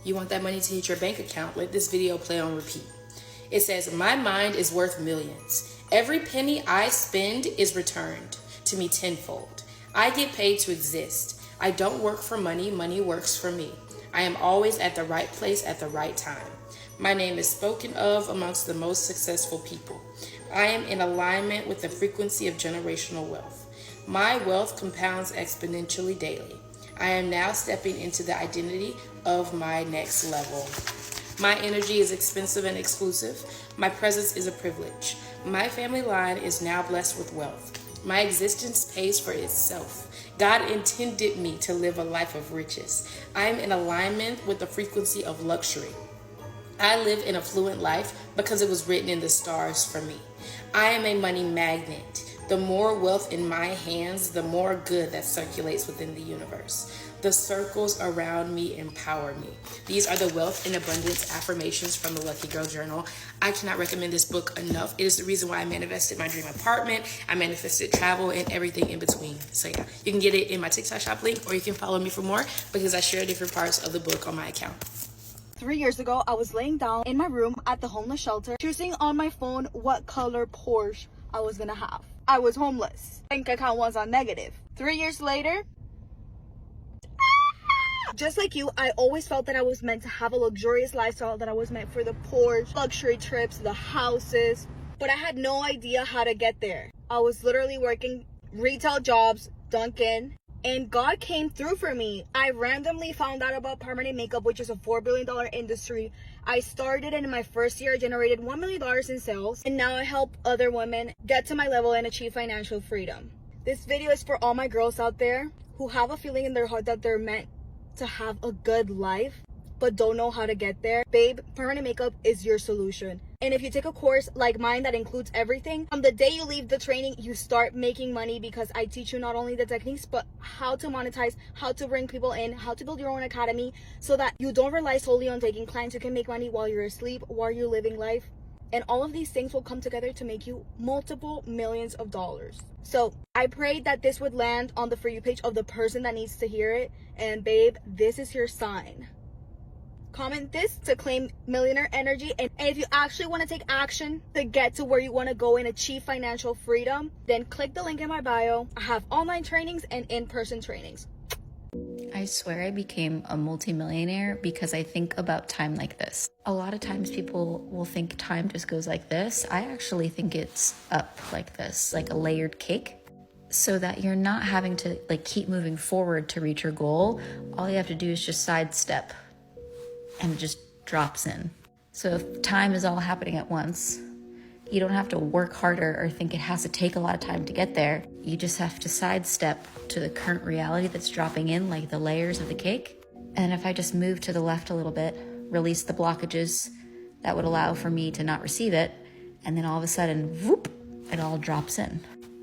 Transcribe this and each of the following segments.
You want that money to hit your bank account? Let this video play on repeat. It says, my mind is worth millions. Every penny I spend is returned to me tenfold. I get paid to exist. I don't work for money. Money works for me. I am always at the right place at the right time. My name is spoken of amongst the most successful people. I am in alignment with the frequency of generational wealth. My wealth compounds exponentially daily. I am now stepping into the identity of my next level. My energy is expensive and exclusive. My presence is a privilege. My family line is now blessed with wealth. My existence pays for itself. God intended me to live a life of riches. I am in alignment with the frequency of luxury. I live an affluent life because it was written in the stars for me. I am a money magnet. The more wealth in my hands, the more good that circulates within the universe. The circles around me empower me. These are the wealth and abundance affirmations from the Lucky Girl Journal. I cannot recommend this book enough. It is the reason why I manifested my dream apartment. I manifested travel and everything in between. So yeah, you can get it in my TikTok shop link, or you can follow me for more because I share different parts of the book on my account. 3 years ago, I was laying down in my room at the homeless shelter, choosing on my phone what color Porsche I was gonna have. I was homeless. Bank account was on negative. 3 years later, just like you, I always felt that I was meant to have a luxurious lifestyle, that I was meant for the Porsche, luxury trips, the houses, but I had no idea how to get there. I was literally working retail jobs, Dunkin', and God came through for me. I randomly found out about permanent makeup, which is a $4 billion industry. I started, and in my first year, I generated $1 million in sales, and now I help other women get to my level and achieve financial freedom. This video is for all my girls out there who have a feeling in their heart that they're meant to have a good life but don't know how to get there. Babe, permanent makeup is your solution. And if you take a course like mine that includes everything, from the day you leave the training, you start making money, because I teach you not only the techniques but how to monetize, how to bring people in, how to build your own academy, so that you don't rely solely on taking clients. You can make money while you're asleep, while you're living life. And all of these things will come together to make you multiple millions of dollars. So I prayed that this would land on the For You page of the person that needs to hear it. And babe, this is your sign. Comment this to claim millionaire energy. And if you actually want to take action to get to where you want to go and achieve financial freedom, then click the link in my bio. I have online trainings and in-person trainings. I swear I became a multimillionaire because I think about time like this. A lot of times people will think time just goes like this. I actually think it's up like this, like a layered cake, so that you're not having to keep moving forward to reach your goal. All you have to do is just sidestep and it just drops in. So if time is all happening at once, you don't have to work harder or think it has to take a lot of time to get there. You just have to sidestep to the current reality that's dropping in, like the layers of the cake. And if I just move to the left a little bit, release the blockages that would allow for me to not receive it, and then all of a sudden, whoop, it all drops in.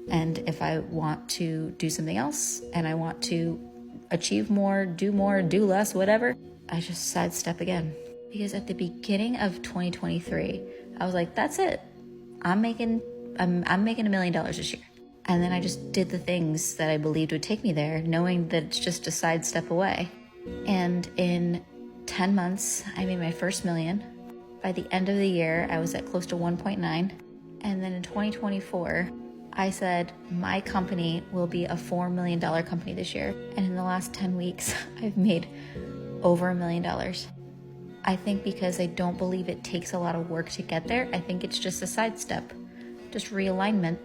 And if I want to do something else, and I want to achieve more, do less, whatever, I just sidestep again. Because at the beginning of 2023, I was like, that's it. I'm making $1 million this year. And then I just did the things that I believed would take me there, knowing that it's just a sidestep away. And in 10 months, I made my first million. By the end of the year, I was at close to 1.9. And then in 2024, I said, my company will be a $4 million company this year. And in the last 10 weeks, I've made over $1 million. I think because I don't believe it takes a lot of work to get there, I think it's just a sidestep, just realignment,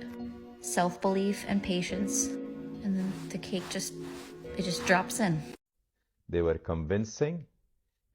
self-belief and patience, and then the cake just drops in. They were convincing,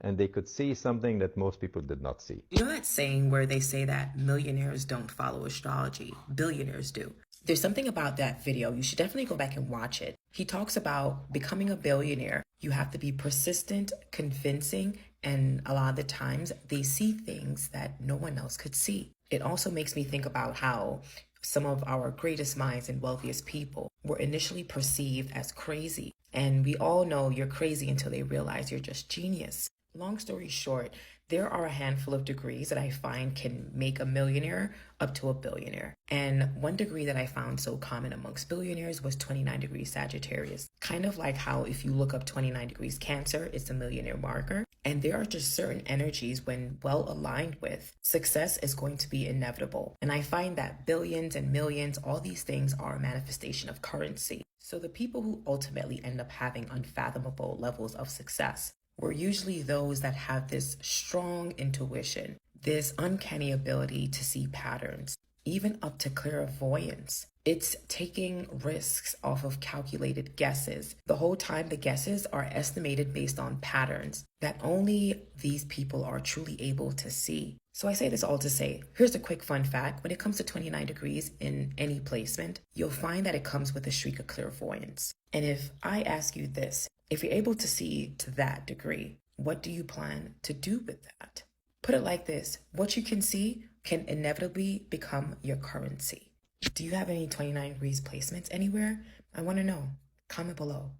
and they could see something that most people did not see. You know that saying where they say that millionaires don't follow astrology, billionaires do? There's something about that video. You should definitely go back and watch it. He talks about becoming a billionaire. You have to be persistent, convincing, and a lot of the times they see things that no one else could see. It also makes me think about how some of our greatest minds and wealthiest people were initially perceived as crazy. And we all know you're crazy until they realize you're just genius. Long story short, there are a handful of degrees that I find can make a millionaire up to a billionaire. And one degree that I found so common amongst billionaires was 29 degrees Sagittarius. Kind of like how if you look up 29 degrees Cancer, it's a millionaire marker. And there are just certain energies when well aligned with, success is going to be inevitable. And I find that billions and millions, all these things are a manifestation of currency. So the people who ultimately end up having unfathomable levels of success were usually those that have this strong intuition, this uncanny ability to see patterns, even up to clairvoyance. It's taking risks off of calculated guesses. The whole time the guesses are estimated based on patterns that only these people are truly able to see. So I say this all to say, here's a quick fun fact. When it comes to 29 degrees in any placement, you'll find that it comes with a streak of clairvoyance. And if I ask you this, if you're able to see to that degree, what do you plan to do with that? Put it like this, what you can see can inevitably become your currency. Do you have any 29 degrees placements anywhere? I want to know. Comment below.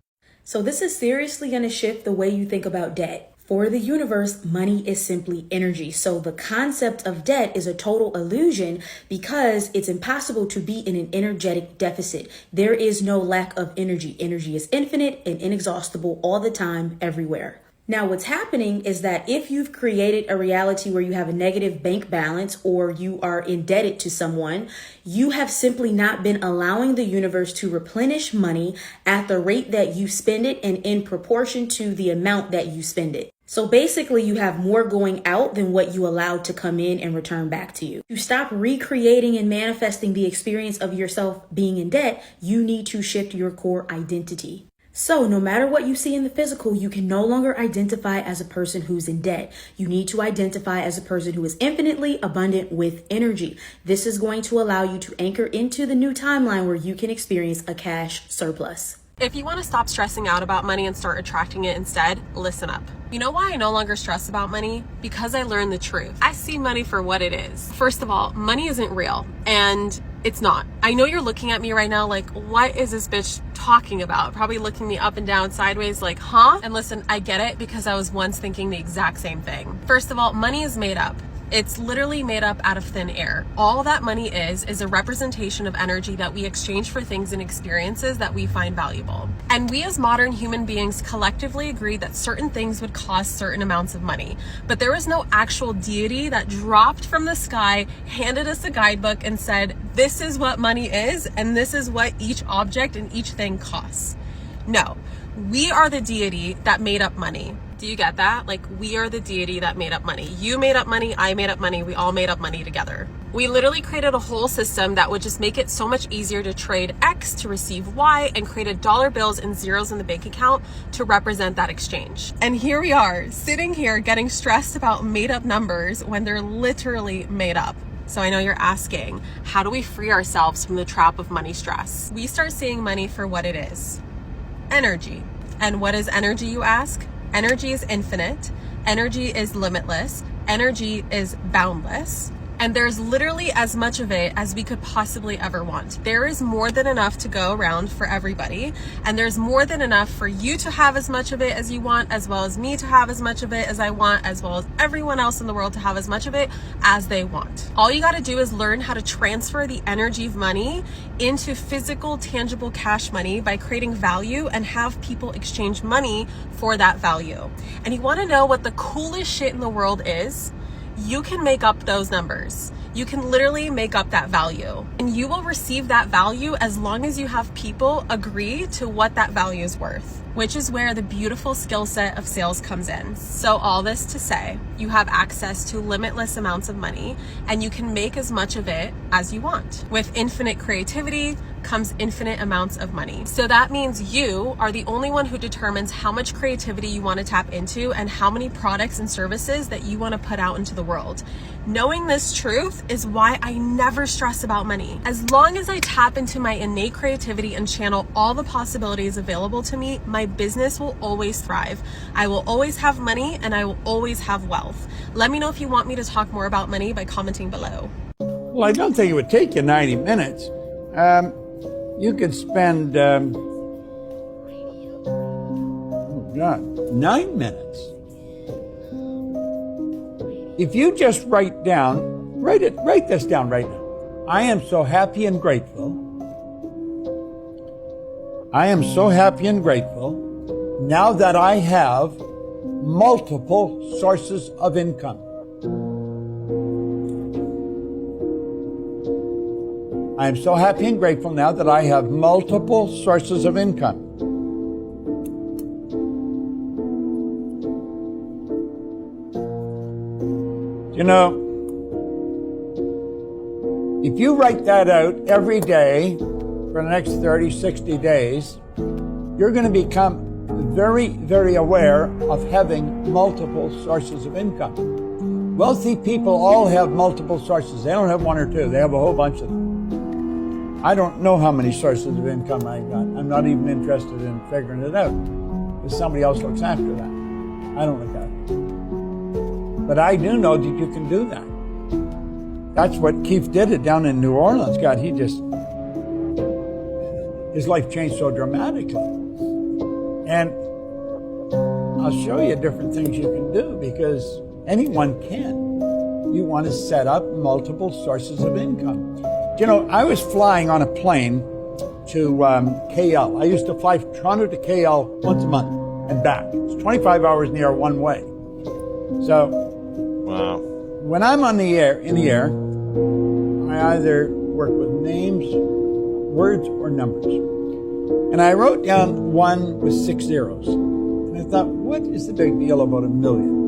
So this is seriously going to shift the way you think about debt. For the universe, money is simply energy. So the concept of debt is a total illusion because it's impossible to be in an energetic deficit. There is no lack of energy. Energy is infinite and inexhaustible all the time, everywhere. Now, what's happening is that if you've created a reality where you have a negative bank balance or you are indebted to someone, you have simply not been allowing the universe to replenish money at the rate that you spend it and in proportion to the amount that you spend it. So basically, you have more going out than what you allowed to come in and return back to you. To stop recreating and manifesting the experience of yourself being in debt, you need to shift your core identity. So no matter what you see in the physical, you can no longer identify as a person who's in debt. You need to identify as a person who is infinitely abundant with energy. This is going to allow you to anchor into the new timeline where you can experience a cash surplus. If you want to stop stressing out about money and start attracting it instead, listen up. You know why I no longer stress about money? Because I learned the truth. I see money for what it is. First of all, money isn't real, and it's not. I know you're looking at me right now like, what is this bitch talking about? Probably looking me up and down sideways like, huh? And listen, I get it because I was once thinking the exact same thing. First of all, money is made up. It's literally made up out of thin air. All that money is a representation of energy that we exchange for things and experiences that we find valuable. And we as modern human beings collectively agreed that certain things would cost certain amounts of money. But there was no actual deity that dropped from the sky, handed us a guidebook and said, this is what money is, and this is what each object and each thing costs. No, we are the deity that made up money. Do you get that? Like, we are the deity that made up money. You made up money, I made up money, we all made up money together. We literally created a whole system that would just make it so much easier to trade X to receive Y and created dollar bills and zeros in the bank account to represent that exchange. And here we are, sitting here getting stressed about made up numbers when they're literally made up. So I know you're asking, how do we free ourselves from the trap of money stress? We start seeing money for what it is. Energy. And what is energy, you ask? Energy is infinite. Energy is limitless. Energy is boundless. And there's literally as much of it as we could possibly ever want. There is more than enough to go around for everybody. And there's more than enough for you to have as much of it as you want, as well as me to have as much of it as I want, as well as everyone else in the world to have as much of it as they want. All you got to do is learn how to transfer the energy of money into physical, tangible cash money by creating value and have people exchange money for that value. And you want to know what the coolest shit in the world is? You can make up those numbers. You can literally make up that value, and you will receive that value as long as you have people agree to what that value is worth, which is where the beautiful skill set of sales comes in. So all this to say, you have access to limitless amounts of money and you can make as much of it as you want. With infinite creativity comes infinite amounts of money. So that means you are the only one who determines how much creativity you want to tap into and how many products and services that you want to put out into the world. Knowing this truth is why I never stress about money. As long as I tap into my innate creativity and channel all the possibilities available to me, my business will always thrive. I will always have money and I will always have wealth. Let me know if you want me to talk more about money by commenting below. Well, I don't think it would take you 90 minutes. You could spend, 9 minutes. If you just write this down right now. I am so happy and grateful. I am so happy and grateful now that I have multiple sources of income. I am so happy and grateful now that I have multiple sources of income. You know, if you write that out every day for the next 30, 60 days, you're going to become very, very aware of having multiple sources of income. Wealthy people all have multiple sources. They don't have one or two. They have a whole bunch of them. I don't know how many sources of income I got. I'm not even interested in figuring it out. Because somebody else looks after that. I don't look after it. But I do know that you can do that. That's what Keith did it down in New Orleans. God, his life changed so dramatically. And I'll show you different things you can do because anyone can. You want to set up multiple sources of income. You know, I was flying on a plane to KL. I used to fly from Toronto to KL once a month and back. It's 25 hours in the air one way. So, wow. When I'm in the air, I either work with names, words, or numbers. And I wrote down 1 with 6 zeros. And I thought, what is the big deal about 1 million?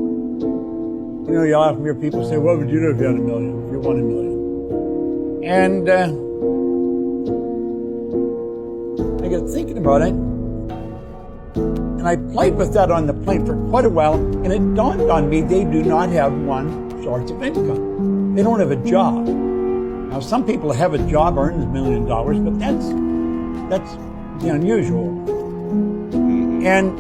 You know, you'll often hear people say, what would you do if you had 1 million, if you won 1 million? And I got thinking about it. And I played with that on the plane for quite a while. And it dawned on me they do not have one source of income. They don't have a job. Now, some people have a job, earn $1 million, but that's the unusual. And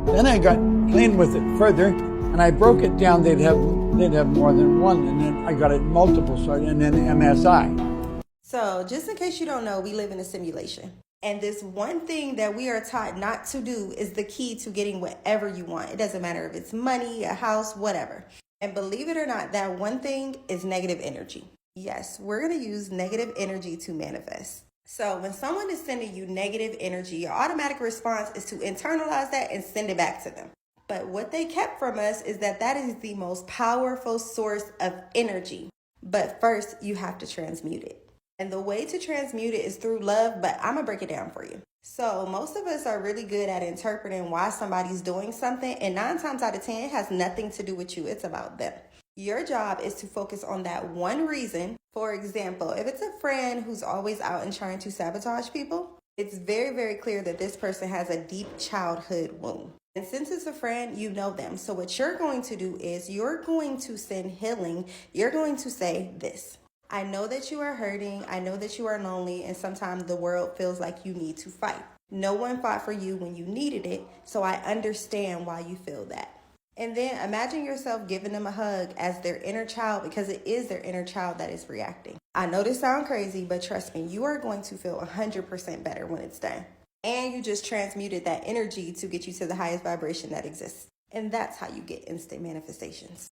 then I got playing with it further, and I broke it down. They'd have more than one, and then I got it multiple, and then MSI. So, just in case you don't know, we live in a simulation. And this one thing that we are taught not to do is the key to getting whatever you want. It doesn't matter if it's money, a house, whatever. And believe it or not, that one thing is negative energy. Yes, we're going to use negative energy to manifest. So when someone is sending you negative energy, your automatic response is to internalize that and send it back to them. But what they kept from us is that is the most powerful source of energy. But first, you have to transmute it. And the way to transmute it is through love, but I'm going to break it down for you. So most of us are really good at interpreting why somebody's doing something, and 9 times out of 10, it has nothing to do with you. It's about them. Your job is to focus on that one reason. For example, if it's a friend who's always out and trying to sabotage people, it's very, very clear that this person has a deep childhood wound. And since it's a friend, you know them. So what you're going to do is you're going to send healing. You're going to say this. I know that you are hurting. I know that you are lonely. And sometimes the world feels like you need to fight. No one fought for you when you needed it. So I understand why you feel that. And then imagine yourself giving them a hug as their inner child, because it is their inner child that is reacting. I know this sounds crazy, but trust me, you are going to feel 100% better when it's done. And you just transmuted that energy to get you to the highest vibration that exists. And that's how you get instant manifestations.